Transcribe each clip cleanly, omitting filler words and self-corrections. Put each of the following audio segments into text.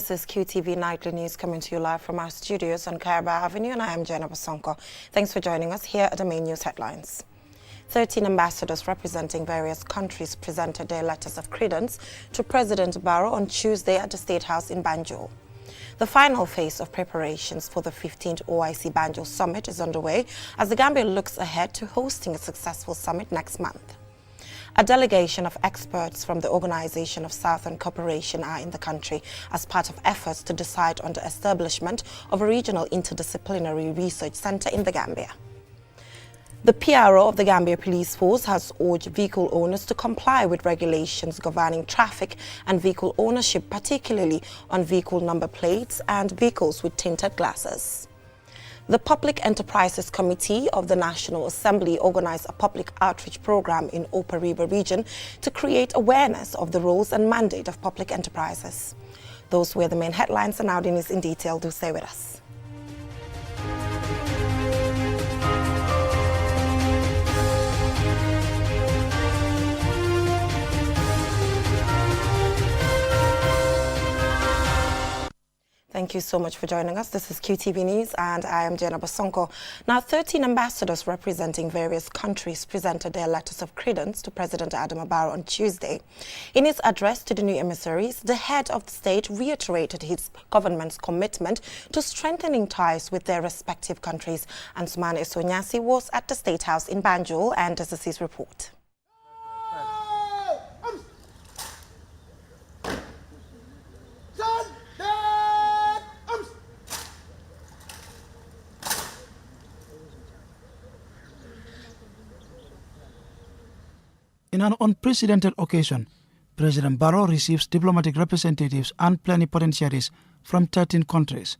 This is QTV Nightly News coming to you live from our studios on Caraba Avenue, and I am Jenna Basonko. Thanks for joining us. Here are the main news headlines. 13 ambassadors representing various countries presented their letters of credence to President Barrow on Tuesday at the State House in Banjul. The final phase of preparations for the 15th OIC Banjul Summit is underway as the Gambia looks ahead to hosting a successful summit next month. A delegation of experts from the Organization of Southern Cooperation are in the country as part of efforts to decide on the establishment of a regional interdisciplinary research center in the Gambia. The PRO of the Gambia Police Force has urged vehicle owners to comply with regulations governing traffic and vehicle ownership, particularly on vehicle number plates and vehicles with tinted glasses. The Public Enterprises Committee of the National Assembly organized a public outreach program in Upper River region to create awareness of the roles and mandate of public enterprises. Those were the main headlines, and now the news in detail. Do stay with us. Thank you so much for joining us. This is QTV News and I am Jenna Basonko. Now, 13 ambassadors representing various countries presented their letters of credence to President Adama Barrow on Tuesday. In his address to the new emissaries, the head of the state reiterated his government's commitment to strengthening ties with their respective countries. And Sumane Sonyasi was at the State House in Banjul, and this is his report. In an unprecedented occasion, President Barrow receives diplomatic representatives and plenipotentiaries from 13 countries,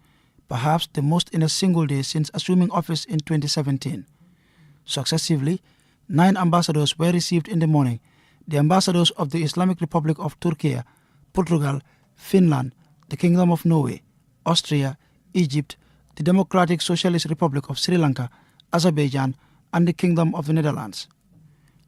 perhaps the most in a single day since assuming office in 2017. Successively, 9 ambassadors were received in the morning, the ambassadors of the Islamic Republic of Turkey, Portugal, Finland, the Kingdom of Norway, Austria, Egypt, the Democratic Socialist Republic of Sri Lanka, Azerbaijan, and the Kingdom of the Netherlands.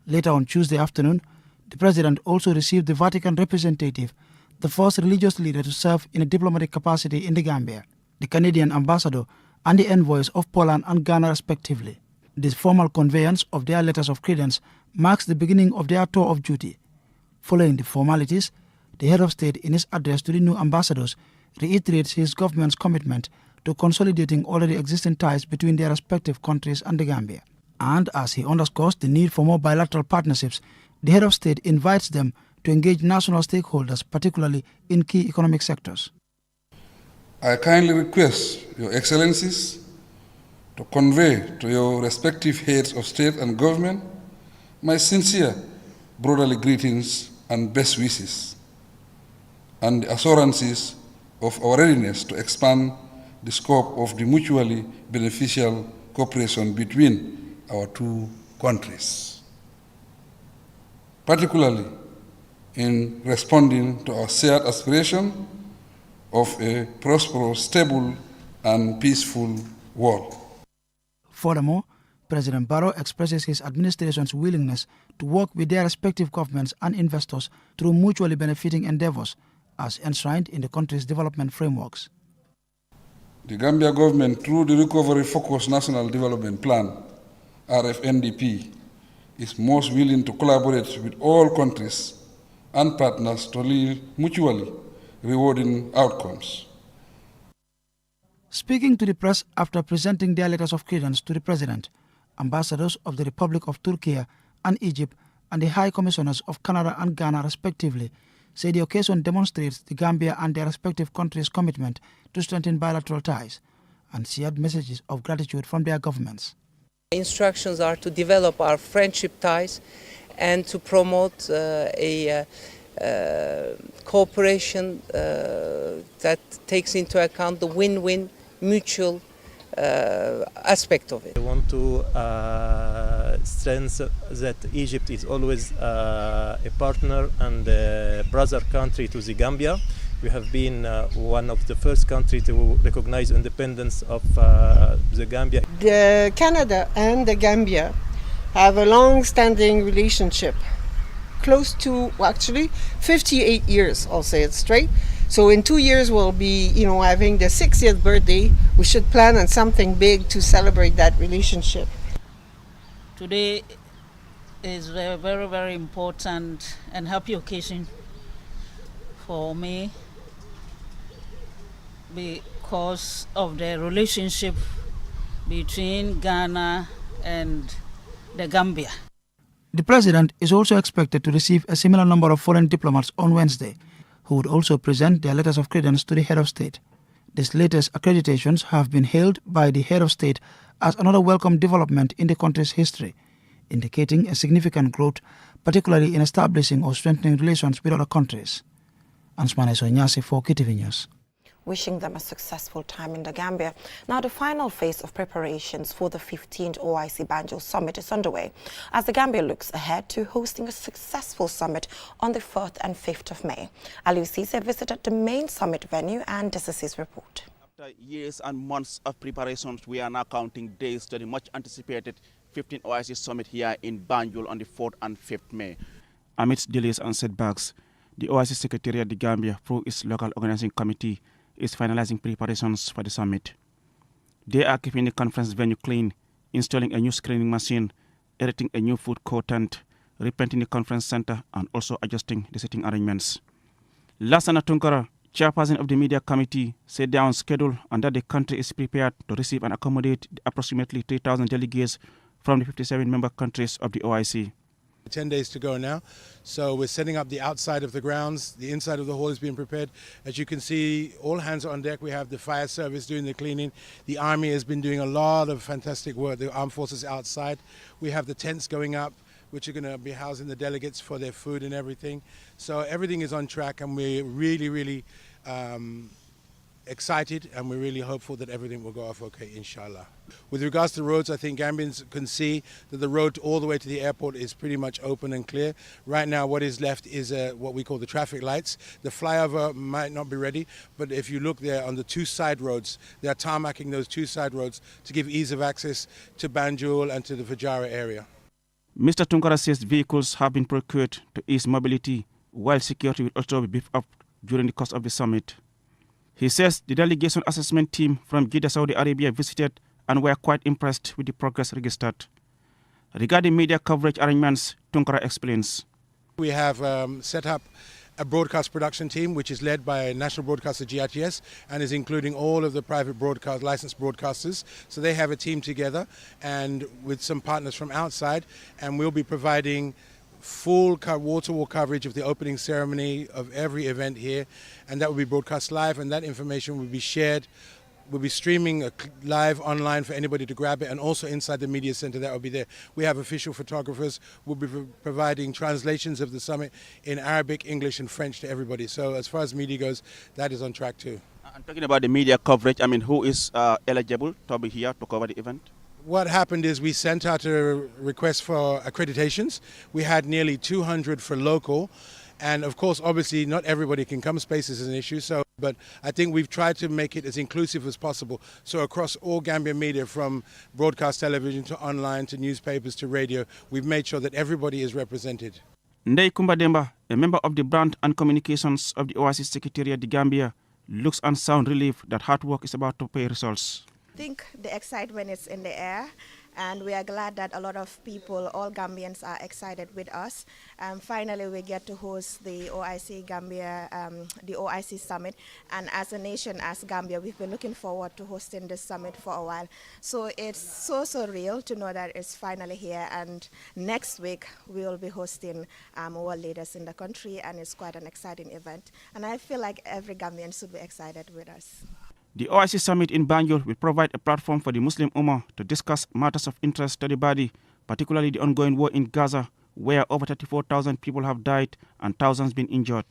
Later on Tuesday afternoon, the President also received the Vatican representative, the first religious leader to serve in a diplomatic capacity in the Gambia, the Canadian ambassador, and the envoys of Poland and Ghana respectively. This formal conveyance of their letters of credence marks the beginning of their tour of duty. Following the formalities, the head of state in his address to the new ambassadors reiterates his government's commitment to consolidating already existing ties between their respective countries and the Gambia. And as he underscores the need for more bilateral partnerships, the head of state invites them to engage national stakeholders, particularly in key economic sectors. I kindly request Your Excellencies to convey to your respective heads of state and government my sincere brotherly greetings and best wishes, and the assurances of our readiness to expand the scope of the mutually beneficial cooperation between our two countries, particularly in responding to our shared aspiration of a prosperous, stable, and peaceful world. Furthermore, President Barrow expresses his administration's willingness to work with their respective governments and investors through mutually benefiting endeavors, as enshrined in the country's development frameworks. The Gambia government, through the Recovery Focused National Development Plan, RFNDP, is most willing to collaborate with all countries and partners to lead mutually rewarding outcomes. Speaking to the press after presenting their letters of credence to the President, ambassadors of the Republic of Turkey and Egypt and the High Commissioners of Canada and Ghana respectively say the occasion demonstrates the Gambia and their respective countries' commitment to strengthen bilateral ties and shared messages of gratitude from their governments. Instructions are to develop our friendship ties and to promote a cooperation that takes into account the win-win mutual aspect of it. I want to strengthen that Egypt is always a partner and a brother country to the Gambia. We have been one of the first countries to recognize independence of the Gambia. The Canada and the Gambia have a long-standing relationship, close to, actually, 58 years, I'll say it straight. So in 2 years we'll be, having the 60th birthday. We should plan on something big to celebrate that relationship. Today is very, very, very important and happy occasion for me because of the relationship between Ghana and the Gambia. The president is also expected to receive a similar number of foreign diplomats on Wednesday, who would also present their letters of credence to the head of state. These latest accreditations have been hailed by the head of state as another welcome development in the country's history, indicating a significant growth, particularly in establishing or strengthening relations with other countries. Ansmane Sonyasi for KTV News. Wishing them a successful time in the Gambia. Now, the final phase of preparations for the 15th OIC Banjul Summit is underway, as the Gambia looks ahead to hosting a successful summit on the 4th and 5th of May. Aliou Cisse visited the main summit venue, and this is his report. After years and months of preparations, we are now counting days to the much anticipated 15th OIC Summit here in Banjul on the 4th and 5th May. Amidst delays and setbacks, the OIC Secretariat of the Gambia, through its local organizing committee, is finalizing preparations for the summit. They are keeping the conference venue clean, installing a new screening machine, erecting a new food court tent, repainting the conference center, and also adjusting the seating arrangements. Lassana Tunkara, chairperson of the media committee, said they are on schedule and that the country is prepared to receive and accommodate approximately 3,000 delegates from the 57 member countries of the OIC. 10 days to go now, so we're setting up the outside of the grounds. The inside of the hall is being prepared. As you can see, all hands are on deck. We have the fire service doing the cleaning. The army has been doing a lot of fantastic work, the armed forces outside. We have the tents going up, which are going to be housing the delegates for their food and everything. So everything is on track, and we're really excited, and we're really hopeful that everything will go off okay, inshallah. With regards to roads, I think Gambians can see that the road all the way to the airport is pretty much open and clear. Right now, what is left is what we call the traffic lights. The flyover might not be ready, but if you look there on the two side roads, they are tarmacking those two side roads to give ease of access to Banjul and to the Fajara area. Mr. Tunkara says vehicles have been procured to ease mobility, while security will also be beefed up during the course of the summit. He says the delegation assessment team from Jeddah, Saudi Arabia visited and were quite impressed with the progress registered. Regarding media coverage arrangements, Tunkara explains. We have set up a broadcast production team which is led by national broadcaster GRTS and is including all of the private licensed broadcasters. So they have a team together and with some partners from outside, and we'll be providing full wall-to-wall coverage of the opening ceremony of every event here, and that will be broadcast live, and that information will be shared. We'll be streaming live online for anybody to grab it, and also inside the media center that will be there. We have official photographers. We'll be providing translations of the summit in Arabic, English and French to everybody. So as far as media goes, that is on track too. I'm talking about the media coverage. I mean, who is eligible to be here to cover the event? What happened is we sent out a request for accreditations. We had nearly 200 for local. And of course, obviously, not everybody can come. Space is an issue. But I think we've tried to make it as inclusive as possible. So across all Gambian media, from broadcast television to online to newspapers to radio, we've made sure that everybody is represented. Ndei Kumba Demba, a member of the brand and communications of the OIC Secretariat of the Gambia, looks and sound relief that hard work is about to pay results. I think the excitement is in the air, and we are glad that a lot of people, all Gambians, are excited with us. Finally, we get to host the OIC Gambia, the OIC Summit, and as a nation, as Gambia, we've been looking forward to hosting this summit for a while. So it's so surreal to know that it's finally here, and next week we will be hosting world leaders in the country, and it's quite an exciting event. And I feel like every Gambian should be excited with us. The OIC Summit in Banjul will provide a platform for the Muslim Ummah to discuss matters of interest to the body, particularly the ongoing war in Gaza, where over 34,000 people have died and thousands been injured.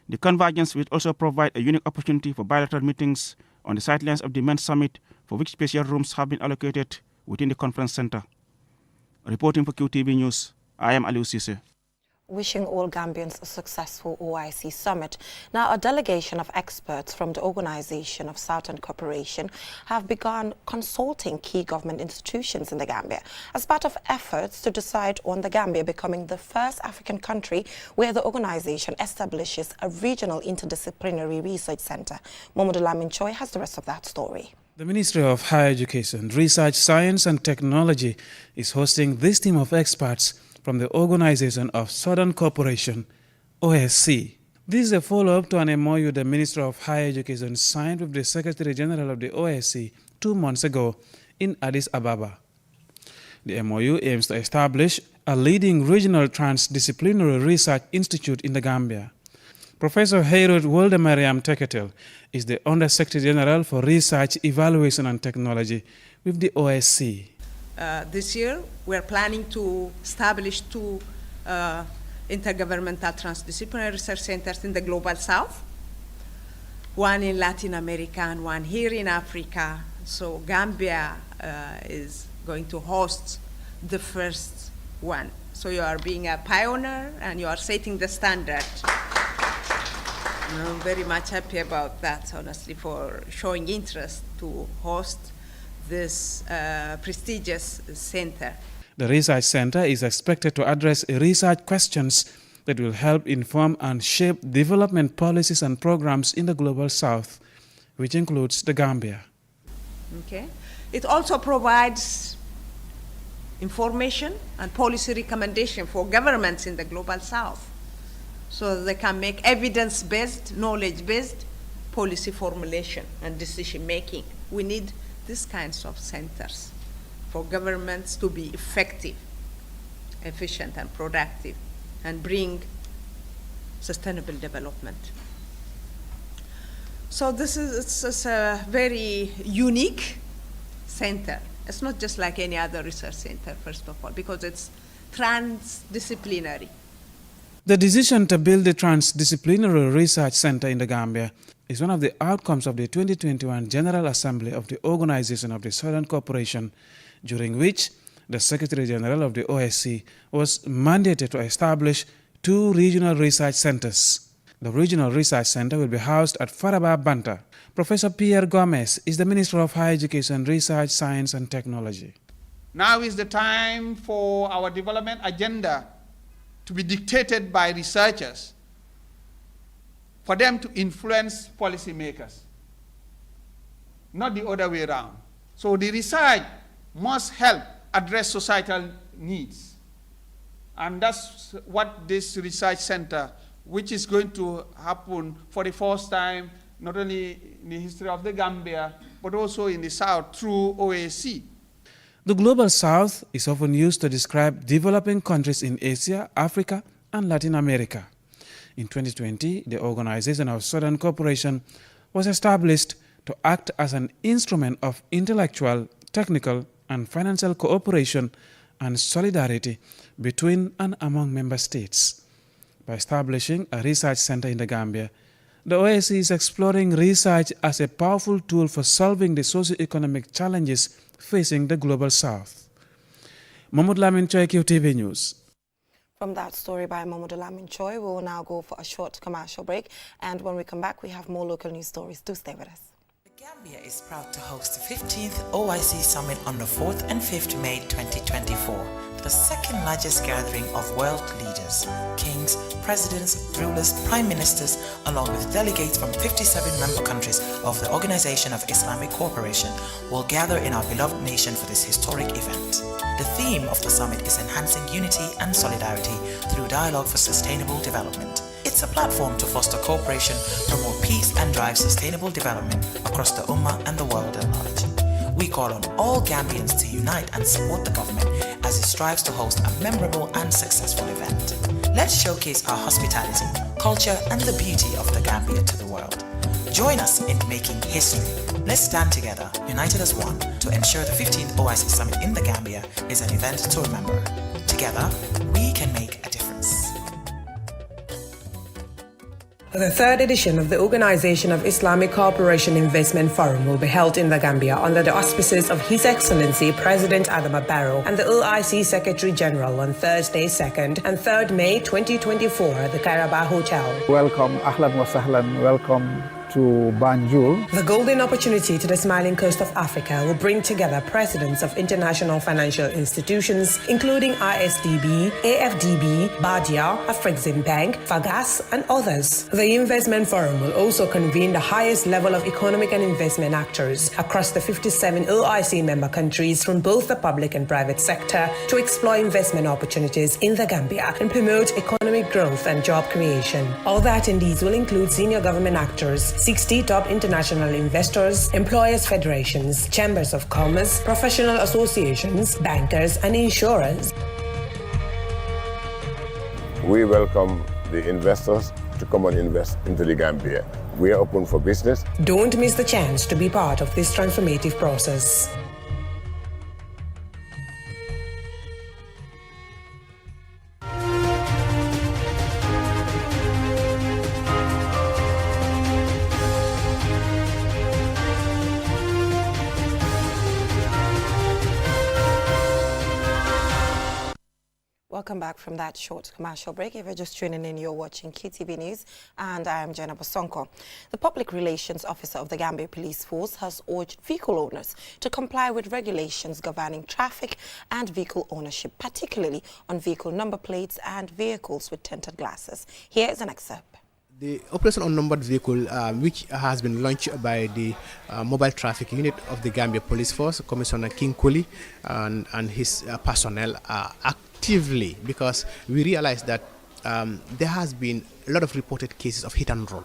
The convergence will also provide a unique opportunity for bilateral meetings on the sidelines of the main summit, for which special rooms have been allocated within the conference center. Reporting for QTV News, I am Aliou Cisse. Wishing all Gambians a successful OIC summit. Now, a delegation of experts from the Organization of Southern Cooperation have begun consulting key government institutions in the Gambia as part of efforts to decide on the Gambia becoming the first African country where the organization establishes a regional interdisciplinary research center. Momodu Lamin Choi has the rest of that story. The Ministry of Higher Education, Research, Science and Technology is hosting this team of experts from the Organization of Southern Cooperation, OSC. This is a follow-up to an MOU the Minister of Higher Education signed with the Secretary General of the OSC 2 months ago in Addis Ababa. The MOU aims to establish a leading regional transdisciplinary research institute in the Gambia. Professor Harold Woldemariam Teketel is the Under-Secretary General for Research, Evaluation and Technology with the OSC. This year, we're planning to establish 2 intergovernmental transdisciplinary research centers in the Global South, one in Latin America and one here in Africa. So Gambia is going to host the first one. So you are being a pioneer and you are setting the standard. I'm very much happy about that, honestly, for showing interest to host this prestigious center. The research center is expected to address research questions that will help inform and shape development policies and programs in the Global South, which includes the Gambia. Okay. It also provides information and policy recommendation for governments in the Global South so they can make evidence-based, knowledge-based policy formulation and decision-making. We need these kinds of centers for governments to be effective, efficient, and productive, and bring sustainable development. So this is a very unique center. It's not just like any other research center, first of all, because it's transdisciplinary. The decision to build the Transdisciplinary Research Center in the Gambia is one of the outcomes of the 2021 General Assembly of the Organization of the Southern Cooperation, during which the Secretary General of the OSC was mandated to establish 2 regional research centers. The Regional Research Center will be housed at Faraba Banta. Professor Pierre Gomez is the Minister of Higher Education, Research, Science and Technology. Now is the time for our development agenda to be dictated by researchers, for them to influence policymakers, not the other way around. So the research must help address societal needs. And that's what this research center, which is going to happen for the first time, not only in the history of the Gambia, but also in the South through OAC. The Global South is often used to describe developing countries in Asia, Africa, and Latin America. In 2020, the Organization of Southern Cooperation was established to act as an instrument of intellectual, technical, and financial cooperation and solidarity between and among member states. By establishing a research center in the Gambia, the OSC is exploring research as a powerful tool for solving the socio-economic challenges facing the Global South. Momodu Lamin Choi, QTV News. From that story by Momodu Lamin Choi, we will now go for a short commercial break. And when we come back, we have more local news stories. Do stay with us. Gambia is proud to host the 15th OIC Summit on the 4th and 5th May 2024, the second largest gathering of world leaders, kings, presidents, rulers, prime ministers, along with delegates from 57 member countries of the Organization of Islamic Cooperation will gather in our beloved nation for this historic event. The theme of the summit is enhancing unity and solidarity through dialogue for sustainable development. It's a platform to foster cooperation, promote peace and drive sustainable development across the Ummah and the world at large. We call on all Gambians to unite and support the government as it strives to host a memorable and successful event. Let's showcase our hospitality, culture and the beauty of the Gambia to the world. Join us in making history. Let's stand together, united as one, to ensure the 15th OIC Summit in the Gambia is an event to remember. Together, we can make a difference. The third edition of the Organization of Islamic Cooperation Investment Forum will be held in the Gambia under the auspices of His Excellency President Adama Barrow and the OIC Secretary General on Thursday, 2nd and 3rd May 2024 at the Carabao Hotel. Welcome, ahlan wa sahlan, welcome to Banjul. The golden opportunity to the smiling coast of Africa will bring together presidents of international financial institutions, including ISDB, AFDB, Badia, Afrexim Bank, Fagas, and others. The Investment Forum will also convene the highest level of economic and investment actors across the 57 OIC member countries from both the public and private sector to explore investment opportunities in the Gambia and promote economic growth and job creation. Other attendees will include senior government actors, 60 top international investors, employers' federations, chambers of commerce, professional associations, bankers, and insurers. We welcome the investors to come and invest into the Gambia. We are open for business. Don't miss the chance to be part of this transformative process. Welcome back from that short commercial break. If you're just tuning in, you're watching QTV News, and I am Jenna Bosonko. The Public Relations Officer of the Gambia Police Force has urged vehicle owners to comply with regulations governing traffic and vehicle ownership, particularly on vehicle number plates and vehicles with tinted glasses. Here is an excerpt. The Operation Unnumbered Vehicle, which has been launched by the Mobile Traffic Unit of the Gambia Police Force, Commissioner King Kuli and his personnel are actively, because we realize that there has been a lot of reported cases of hit and run.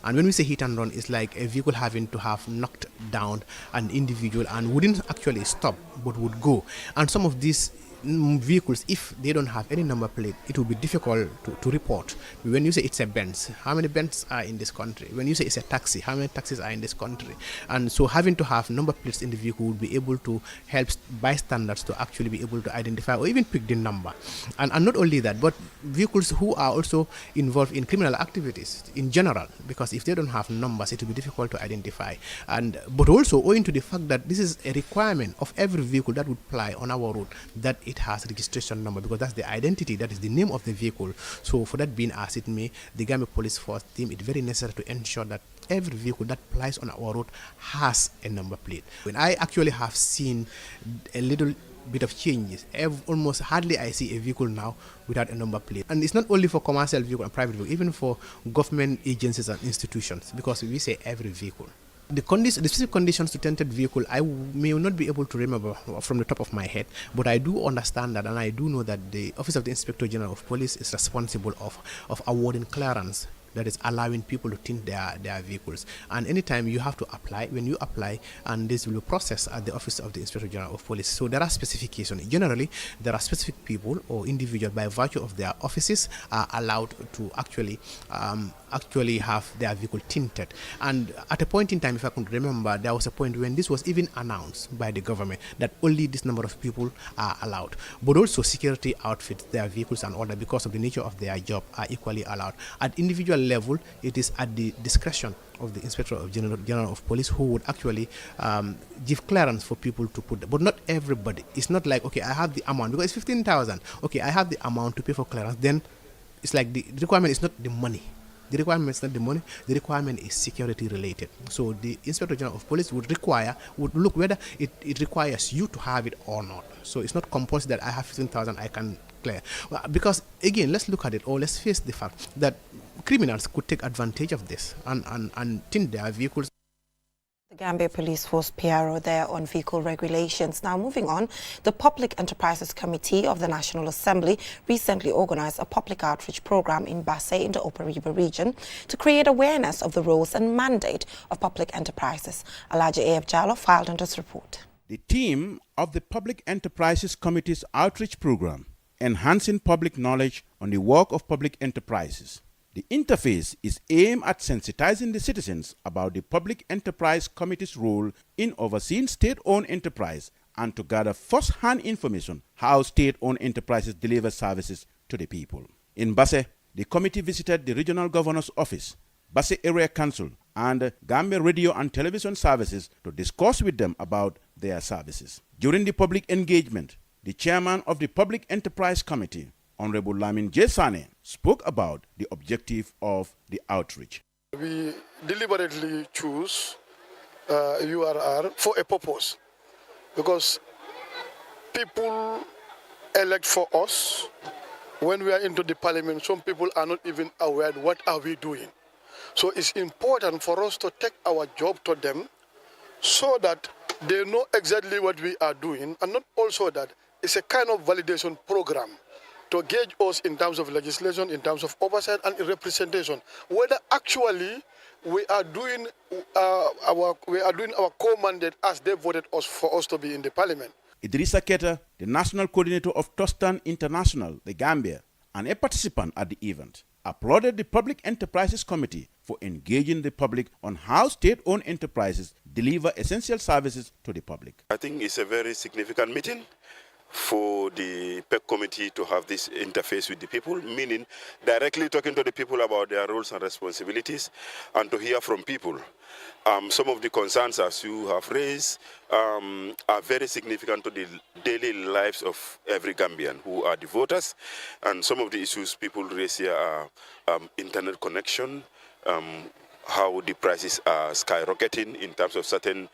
And when we say hit and run, it's like a vehicle having to have knocked down an individual and wouldn't actually stop, but would go. And some of these vehicles, if they don't have any number plate, it will be difficult to report. When you say it's a Benz, how many Benz are in this country? When you say it's a taxi, how many taxis are in this country? And so having to have number plates in the vehicle will be able to help bystanders to actually be able to identify or even pick the number. And not only that, but vehicles who are also involved in criminal activities in general, because if they don't have numbers, it will be difficult to identify. But also owing to the fact that this is a requirement of every vehicle that would ply on our road, that it has registration number, because that's the identity, that is the name of the vehicle. So for that being as it may, the Gambia Police Force team, it's very necessary to ensure that every vehicle that plies on our road has a number plate. When I actually have seen a little bit of changes, almost hardly I see a vehicle now without a number plate. And it's not only for commercial vehicle and private vehicle, even for government agencies and institutions, because we say every vehicle. The specific conditions to tinted vehicle, I may not be able to remember from the top of my head, but I do understand that, and I do know that the Office of the Inspector General of Police is responsible of awarding clearance, that is allowing people to tint their vehicles. And anytime you have to apply, when you apply, and this will be processed at the Office of the Inspector General of Police. So there are specifications. Generally, there are specific people or individuals by virtue of their offices are allowed to actually have their vehicle tinted. And at a point in time, if I can remember, there was a point when this was even announced by the government that only this number of people are allowed. But also security outfits, their vehicles and all that, because of the nature of their job, are equally allowed. At individual level, it is at the discretion of the Inspector General of Police, who would actually give clearance for people to put but not everybody. It's not like, okay, I have the amount, because it's 15,000. Okay, I have the amount to pay for clearance. Then it's like the requirement is not the money. The requirement is not the money, the requirement is security related. So the Inspector General of Police would look whether it requires you to have it or not. So it's not compulsory that I have 15,000, I can clear. Because again, let's look at it, or let's face the fact that criminals could take advantage of this and tint their vehicles. The Gambia Police Force PRO there on vehicle regulations. Now moving on, the Public Enterprises Committee of the National Assembly recently organized a public outreach program in Basse in the Upper River region to create awareness of the roles and mandate of public enterprises. Alaji A.F. Jallo filed on this report. The theme of the Public Enterprises Committee's outreach program, enhancing public knowledge on the work of public enterprises. The interface is aimed at sensitizing the citizens about the Public Enterprise Committee's role in overseeing state-owned enterprise and to gather first-hand information how state-owned enterprises deliver services to the people. In Basse, the committee visited the regional governor's office Basse Area Council, and Gambia Radio and Television Services to discuss with them about their services. During the public engagement, the chairman of the Public Enterprise Committee, Honorable Lamin J. Sane, spoke about the objective of the outreach. We deliberately choose URR for a purpose, because people elect for us. When we are into the parliament, some people are not even aware what are we doing. So it's important for us to take our job to them so that they know exactly what we are doing, and not also that it's a kind of validation program to gauge us in terms of legislation, in terms of oversight and representation, whether actually we are doing our core mandate as they voted us for us to be in the parliament. Idrissa Keta, the national coordinator of Tostan International, the Gambia, and a participant at the event, applauded the Public Enterprises Committee for engaging the public on how state-owned enterprises deliver essential services to the public. I think it's a very significant meeting for the PEC committee to have this interface with the people, meaning directly talking to the people about their roles and responsibilities, and to hear from people. Some of the concerns, as you have raised, are very significant to the daily lives of every Gambian who are the voters, and some of the issues people raise here are internet connection, how the prices are skyrocketing in terms of certain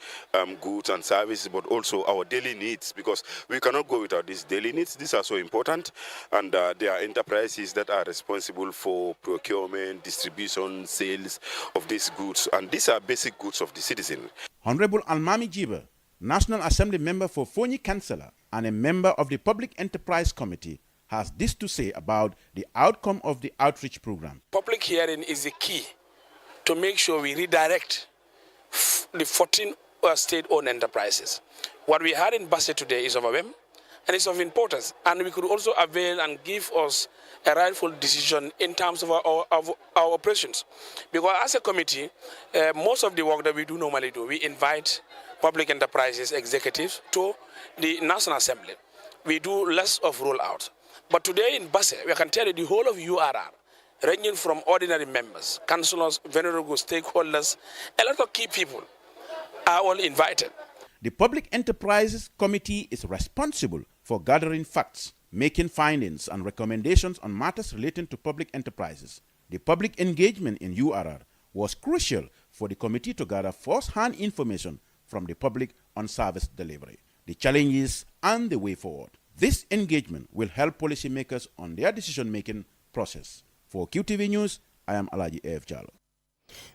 goods and services, but also our daily needs, because we cannot go without these daily needs. These are so important, and there are enterprises that are responsible for procurement, distribution, sales of these goods, and these are basic goods of the citizen. Honorable Almami Jiba, National Assembly member for Fonyi Councillor and a member of the Public Enterprise Committee, has this to say about the outcome of the outreach program. Public hearing is the key to make sure we redirect the 14 state-owned enterprises. What we had in Basse today is of a whim, and it's of importance. And we could also avail and give us a rightful decision in terms of our operations. Because as a committee, most of the work that we do normally do, we invite public enterprises executives to the National Assembly. We do less of rollout. But today in Basse, we can tell you the whole of URR, ranging from ordinary members, councillors, venerable stakeholders, a lot of key people are all invited. The Public Enterprises Committee is responsible for gathering facts, making findings and recommendations on matters relating to public enterprises. The public engagement in URR was crucial for the committee to gather first-hand information from the public on service delivery, the challenges and the way forward. This engagement will help policymakers on their decision-making process. For QTV News, I am Alaji A.F. Jallo.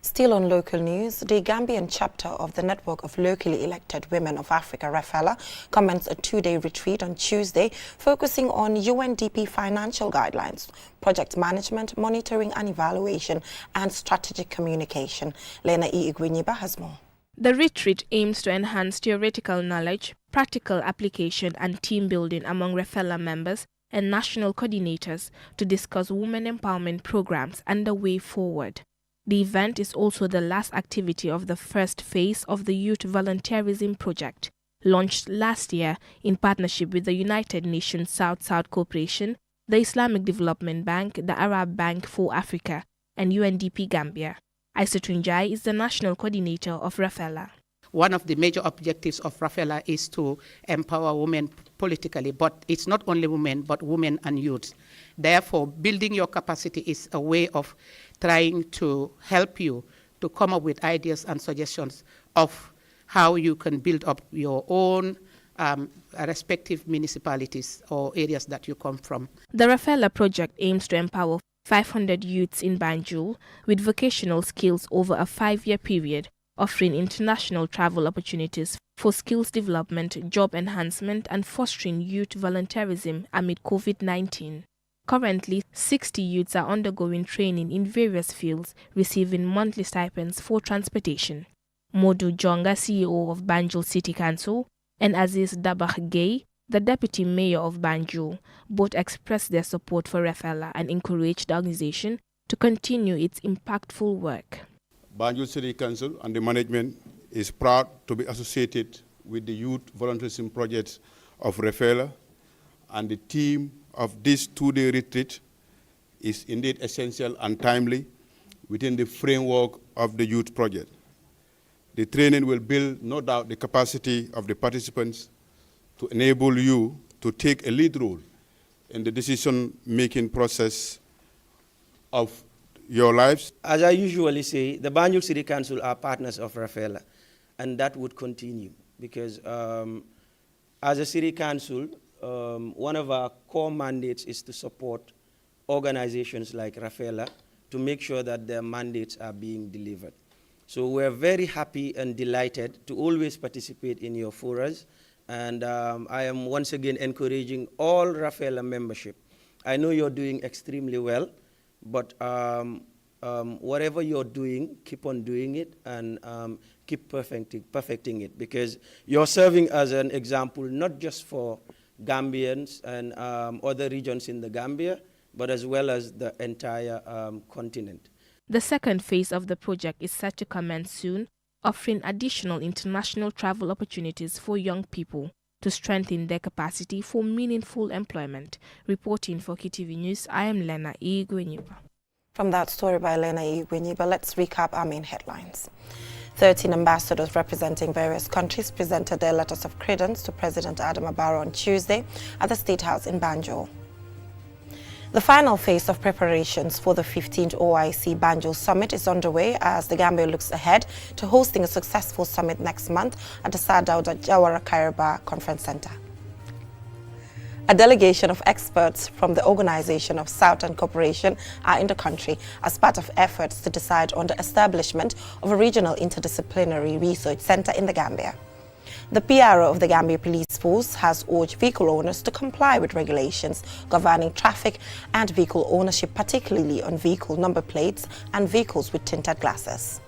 Still on local news, the Gambian chapter of the Network of Locally Elected Women of Africa, REFELA, commenced a two-day retreat on Tuesday, focusing on UNDP financial guidelines, project management, monitoring and evaluation, and strategic communication. Lena E. Igwinyiba has more. The retreat aims to enhance theoretical knowledge, practical application, and team building among REFELA members and national coordinators to discuss women empowerment programs and the way forward. The event is also the last activity of the first phase of the Youth Volunteerism Project, launched last year in partnership with the United Nations South-South Cooperation, the Islamic Development Bank, the Arab Bank for Africa, and UNDP Gambia. Aisatunjai is the national coordinator of REFELA. One of the major objectives of REFELA is to empower women politically, but it's not only women, but women and youth. Therefore, building your capacity is a way of trying to help you to come up with ideas and suggestions of how you can build up your own respective municipalities or areas that you come from. The REFELA project aims to empower 500 youths in Banjul with vocational skills over a 5-year period, offering international travel opportunities for skills development, job enhancement, and fostering youth volunteerism amid COVID-19. Currently, 60 youths are undergoing training in various fields, receiving monthly stipends for transportation. Modu Jonga, CEO of Banjul City Council, and Aziz Dabakh Gay, the Deputy Mayor of Banjul, both expressed their support for REFELA and encouraged the organization to continue its impactful work. Banjul City Council and the management is proud to be associated with the Youth Volunteerism Project of REFELA, and the theme of this two-day retreat is indeed essential and timely, within the framework of the youth project. The training will build, no doubt, the capacity of the participants to enable you to take a lead role in the decision-making process of your lives. As I usually say, the Banjul City Council are partners of Rafaela, and that would continue because as a city council, one of our core mandates is to support organizations like Rafaela to make sure that their mandates are being delivered. So we're very happy and delighted to always participate in your forums, and I am once again encouraging all Rafaela membership. I know you're doing extremely well, but whatever you're doing, keep on doing it and keep perfecting it, because you're serving as an example not just for Gambians and other regions in the Gambia, but as well as the entire continent. The second phase of the project is set to commence soon, offering additional international travel opportunities for young people to strengthen their capacity for meaningful employment. Reporting for KTV News, I am Lena Igwenyiba. From that story by Lena Igwenyiba, let's recap our main headlines. 13 ambassadors representing various countries presented their letters of credence to President Adama Barrow on Tuesday at the State House in Banjul. The final phase of preparations for the 15th OIC Banjul Summit is underway as the Gambia looks ahead to hosting a successful summit next month at the Sir Dawda Jawara Kairaba Conference Center. A delegation of experts from the Organization of Southern Cooperation are in the country as part of efforts to decide on the establishment of a regional interdisciplinary research center in the Gambia. The PRO of the Gambia Police Force has urged vehicle owners to comply with regulations governing traffic and vehicle ownership, particularly on vehicle number plates and vehicles with tinted glasses.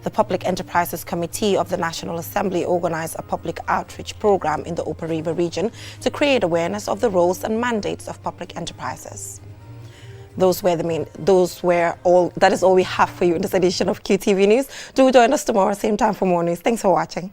The Public Enterprises Committee of the National Assembly organized a public outreach program in the Upper River region to create awareness of the roles and mandates of public enterprises. That is all we have for you in this edition of QTV News. Do join us tomorrow, same time for more news. Thanks for watching.